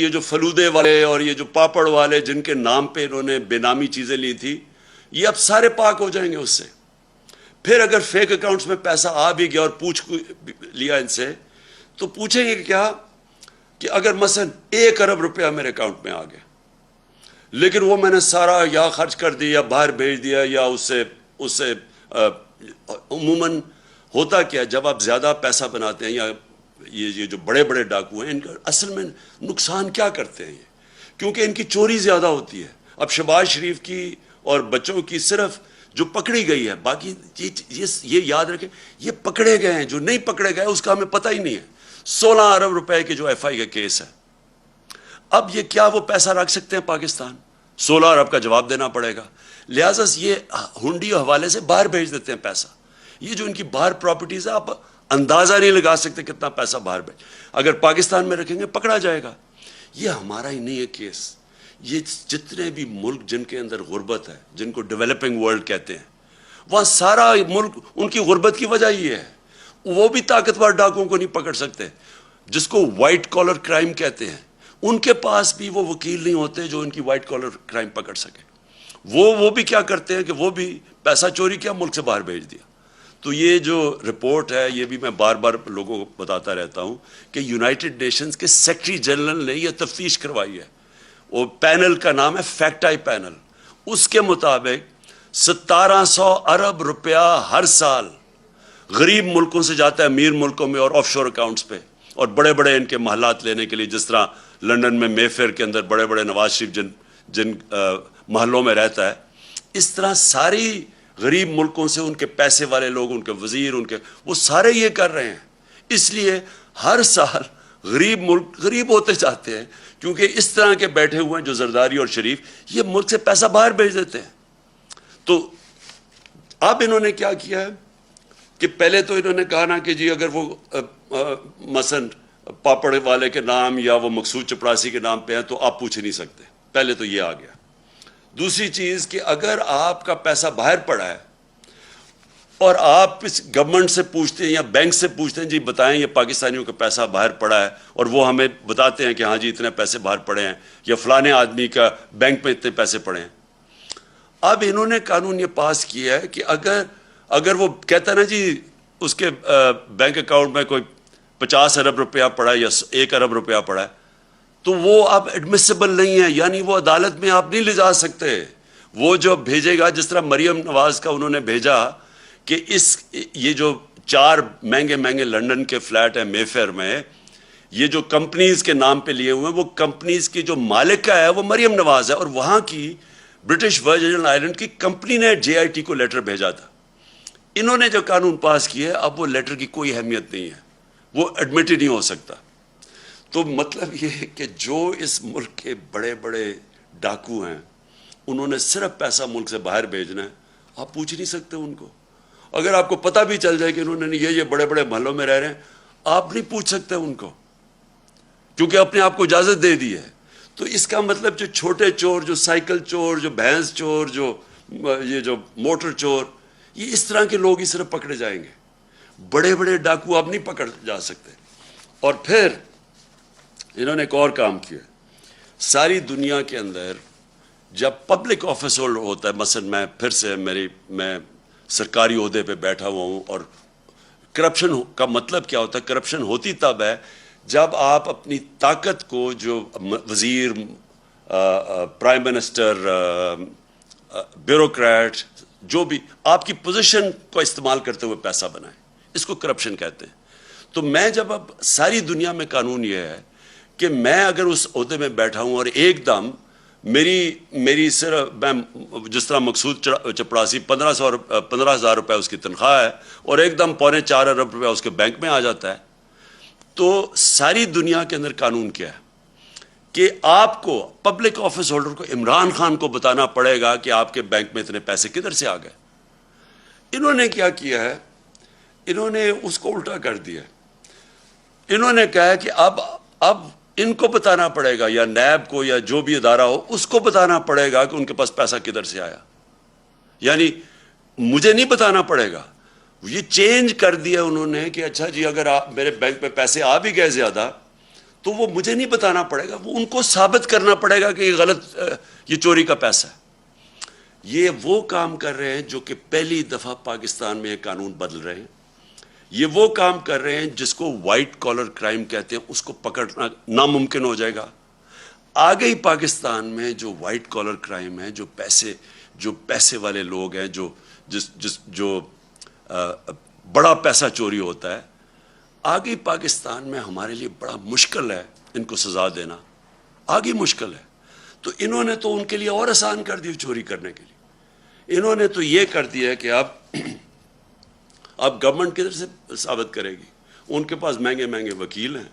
یہ جو فلودے والے اور یہ جو پاپڑ والے جن کے نام پہ انہوں نے بے نامی چیزیں لی تھی، یہ اب سارے پاک ہو جائیں گے اس سے. پھر اگر فیک اکاؤنٹس میں پیسہ آ بھی گیا اور پوچھ لیا ان سے، تو پوچھیں گے کیا کہ اگر مثلا 1 ارب روپیہ میرے اکاؤنٹ میں آ گیا، لیکن وہ میں نے سارا یا خرچ کر دیا یا باہر بھیج دیا یا اس سے عموماً ہوتا کیا، جب آپ زیادہ پیسہ بناتے ہیں، یا یہ جو بڑے بڑے ڈاکو ہیں، ان کا اصل میں نقصان کیا کرتے ہیں یہ؟ کیونکہ ان کی چوری زیادہ ہوتی ہے. اب شہباز شریف کی اور بچوں کی صرف جو پکڑی گئی ہے، باقی یہ یاد رکھیں یہ پکڑے گئے ہیں، جو نہیں پکڑے گئے اس کا ہمیں پتہ ہی نہیں ہے. 16 ارب روپے کے جو ایف آئی کا کیس ہے، اب یہ کیا وہ پیسہ رکھ سکتے ہیں پاکستان؟ 16 ارب کا جواب دینا پڑے گا. لہٰذا یہ ہنڈی حوالے سے باہر بھیج دیتے ہیں پیسہ. یہ جو ان کی باہر پراپرٹیز ہے، آپ اندازہ نہیں لگا سکتے کتنا پیسہ باہر بھیج. اگر پاکستان میں رکھیں گے پکڑا جائے گا. یہ ہمارا ہی نہیں ہے کیس، یہ جتنے بھی ملک جن کے اندر غربت ہے، جن کو ڈیولپنگ ورلڈ کہتے ہیں، وہاں سارا ملک ان کی غربت کی وجہ یہ ہے. وہ بھی طاقتور ڈاکوؤں کو نہیں پکڑ سکتے، جس کو وائٹ کالر کرائم کہتے ہیں. ان کے پاس بھی وہ وکیل نہیں ہوتے جو ان کی وائٹ کالر کرائم پکڑ سکے. وہ بھی کیا کرتے ہیں کہ وہ بھی پیسہ چوری کیا، ملک سے باہر بھیج دیا. تو یہ جو رپورٹ ہے، یہ بھی میں بار بار لوگوں کو بتاتا رہتا ہوں کہ یونائٹڈ نیشنز کے سیکرٹری جنرل نے یہ تفتیش کروائی ہے. وہ پینل کا نام ہے فیکٹ آئی پینل. اس کے مطابق 1700 ارب روپیہ ہر سال غریب ملکوں سے جاتا ہے امیر ملکوں میں اور آف شور اکاؤنٹس پہ، اور بڑے بڑے ان کے محلات لینے کے لیے، جس طرح لنڈن میں مے فیئر کے اندر بڑے بڑے نواز شریف جن محلوں میں رہتا ہے، اس طرح ساری غریب ملکوں سے ان کے پیسے والے لوگ، ان کے وزیر، وہ سارے یہ کر رہے ہیں. اس لیے ہر سال غریب ملک غریب ہوتے جاتے ہیں، کیونکہ اس طرح کے بیٹھے ہوئے ہیں جو زرداری اور شریف، یہ ملک سے پیسہ باہر بھیج دیتے ہیں. تو اب انہوں نے کیا کیا ہے کہ پہلے تو انہوں نے کہا نا کہ جی اگر وہ مثلا پاپڑ والے کے نام یا وہ مقصود چپراسی کے نام پہ ہیں تو آپ پوچھ نہیں سکتے. پہلے تو یہ آ گیا. دوسری چیز کہ اگر آپ کا پیسہ باہر پڑا ہے اور آپ اس گورنمنٹ سے پوچھتے ہیں یا بینک سے پوچھتے ہیں جی بتائیں یہ پاکستانیوں کا پیسہ باہر پڑا ہے، اور وہ ہمیں بتاتے ہیں کہ ہاں جی اتنے پیسے باہر پڑے ہیں یا فلانے آدمی کا بینک میں اتنے پیسے پڑے ہیں. اب انہوں نے قانون یہ پاس کیا ہے کہ اگر وہ کہتا ہے نا جی اس کے بینک اکاؤنٹ میں کوئی 50 ارب روپیہ پڑا ہے یا 1 ارب روپیہ پڑا ہے، تو وہ اب ایڈمیسیبل نہیں ہے، یعنی وہ عدالت میں آپ نہیں لے جا سکتے. وہ جو بھیجے گا، جس طرح مریم نواز کا انہوں نے بھیجا کہ یہ جو 4 مہنگے لنڈن کے فلیٹ ہیں مے فیئر میں، یہ جو کمپنیز کے نام پہ لیے ہوئے ہیں، وہ کمپنیز کی جو مالک کا ہے وہ مریم نواز ہے، اور وہاں کی برٹش ورجن آئلینڈ کی کمپنی نے جے آئی ٹی کو لیٹر بھیجا تھا. انہوں نے جو قانون پاس کیا ہے، اب وہ لیٹر کی کوئی اہمیت نہیں ہے، وہ ایڈمٹ ہی نہیں ہو سکتا. تو مطلب یہ ہے کہ جو اس ملک کے بڑے بڑے ڈاکو ہیں، انہوں نے صرف پیسہ ملک سے باہر بھیجنا ہے. آپ پوچھ نہیں سکتے ان کو. اگر آپ کو پتہ بھی چل جائے کہ انہوں نے یہ بڑے بڑے محلوں میں رہ رہے ہیں، آپ نہیں پوچھ سکتے ان کو، کیونکہ اپنے آپ کو اجازت دے دی ہے. تو اس کا مطلب جو چھوٹے چور، جو سائیکل چور، جو بھینس چور، یہ جو موٹر چور، یہ اس طرح کے لوگ ہی صرف پکڑے جائیں گے. بڑے بڑے ڈاکو آپ نہیں پکڑ جا سکتے. اور پھر انہوں نے ایک اور کام کیا. ساری دنیا کے اندر جب پبلک آفس ہولڈر ہوتا ہے، مثلا میں سرکاری عہدے پہ بیٹھا ہوا ہوں، اور کرپشن کا مطلب کیا ہوتا ہے؟ کرپشن ہوتی تب ہے جب آپ اپنی طاقت کو، جو وزیر، پرائم منسٹر، بیوروکریٹ، جو بھی آپ کی پوزیشن کو استعمال کرتے ہوئے پیسہ بنائیں، اس کو کرپشن کہتے ہیں. تو میں جب اب ساری دنیا میں قانون یہ ہے کہ میں اگر اس عہدے میں بیٹھا ہوں اور ایک دم میری صرف میں جس طرح مقصود چپراسی 15,000 روپے اس کی تنخواہ ہے، اور ایک دم 3.25 ارب روپے اس کے بینک میں آ جاتا ہے، تو ساری دنیا کے اندر قانون کیا ہے کہ آپ کو، پبلک آفس ہولڈر کو، عمران خان کو بتانا پڑے گا کہ آپ کے بینک میں اتنے پیسے کدھر سے آ گئے. انہوں نے کیا کیا ہے؟ انہوں نے اس کو الٹا کر دیا. انہوں نے کہا کہ اب ان کو بتانا پڑے گا، یا نیب کو یا جو بھی ادارہ ہو اس کو بتانا پڑے گا کہ ان کے پاس پیسہ کدھر سے آیا. یعنی مجھے نہیں بتانا پڑے گا. یہ چینج کر دیا انہوں نے کہ اچھا جی اگر آپ میرے بینک پہ پیسے آ بھی گئے زیادہ تو وہ مجھے نہیں بتانا پڑے گا، وہ ان کو ثابت کرنا پڑے گا کہ یہ غلط، یہ چوری کا پیسہ ہے۔ یہ وہ کام کر رہے ہیں جو کہ پہلی دفعہ پاکستان میں یہ قانون بدل رہے ہیں، یہ وہ کام کر رہے ہیں جس کو وائٹ کالر کرائم کہتے ہیں، اس کو پکڑنا ناممکن ہو جائے گا۔ آگے ہی پاکستان میں جو وائٹ کالر کرائم ہے، جو پیسے والے لوگ ہیں، جو بڑا پیسہ چوری ہوتا ہے، آگے پاکستان میں ہمارے لیے بڑا مشکل ہے ان کو سزا دینا، آگے مشکل ہے۔ تو انہوں نے تو ان کے لیے اور آسان کر دی چوری کرنے کے لیے، انہوں نے تو یہ کر دیا کہ اب گورنمنٹ کدھر سے ثابت کرے گی؟ ان کے پاس مہنگے مہنگے وکیل ہیں،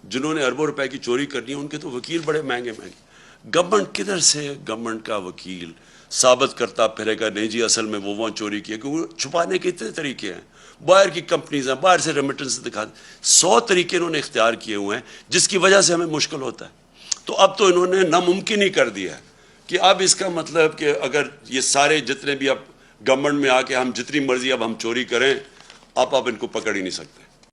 جنہوں نے اربوں روپے کی چوری کرنی ہے ان کے تو وکیل بڑے مہنگے مہنگے۔ گورنمنٹ کدھر سے گورنمنٹ کا وکیل ثابت کرتا پھرے گا نہیں جی اصل میں وہ وہاں چوری کی ہے، کیونکہ چھپانے کے اتنے طریقے ہیں، باہر کی کمپنیز ہیں، باہر سے ریمیٹنس دکھا، 100 طریقے انہوں نے اختیار کیے ہوئے ہیں، جس کی وجہ سے ہمیں مشکل ہوتا ہے۔ تو اب تو انہوں نے ناممکن ہی کر دیا ہے کہ اب اس کا مطلب کہ اگر یہ سارے جتنے بھی اب گورنمنٹ میں آ کے ہم جتنی مرضی اب ہم چوری کریں، آپ ان کو پکڑ ہی نہیں سکتے۔